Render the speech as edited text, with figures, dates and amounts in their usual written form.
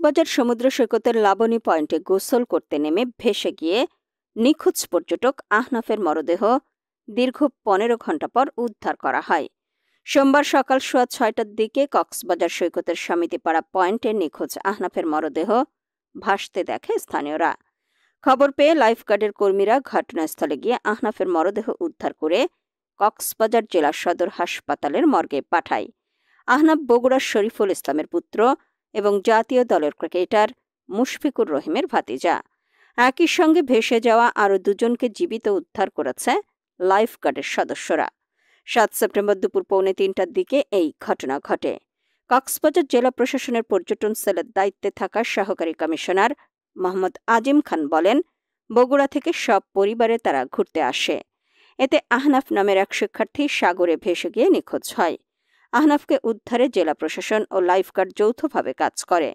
কক্সবাজার সমুদ্র সৈকতের লাবণী পয়েন্টে গোসল করতে নেমে ভেসে গিয়ে নিখোঁজ পর্যটক আহনাফের মরদেহ দীর্ঘ ১৫ ঘণ্টা পর উদ্ধার করা হয়। সোমবার সকাল ৬:৩০টার দিকে কক্সবাজার সৈকতের সমিতিপাড়া পয়েন্টে নিখোঁজ আহনাফের মরদেহ ভাসতে দেখে স্থানীয়রা। খবর পেয়ে লাইফগার্ডের কর্মীরা ঘটনাস্থলে গিয়ে আহনাফের মরদেহ উদ্ধার করে কক্সবাজার জেলা সদর হাসপাতালের মর্গে পাঠায়। আহনাফ বগুড়ার শরীফুল ইসলামের পুত্র এবং জাতীয় দলের ক্রিকেটার মুশফিকুর রহিমের ভাতিজা। একই সঙ্গে ভেসে যাওয়া আরও দুজনকে জীবিত উদ্ধার করেছে লাইফগার্ডের সদস্যরা। ৭ সেপ্টেম্বর দুপুর ২:৩০টার দিকে এই ঘটনা ঘটে। কক্সবাজার জেলা প্রশাসনের পর্যটন সেলের দায়িত্বে থাকা সহকারী কমিশনার মোহাম্মদ আজিম খান বলেন, বগুড়া থেকে সব পরিবারে তারা ঘুরতে আসে। এতে আহনাফ নামের এক শিক্ষার্থী সাগরে ভেসে গিয়ে নিখোঁজ হয়। আহনাফকে উদ্ধারে জেলা প্রশাসন ও লাইফগার্ড যৌথভাবে কাজ করে।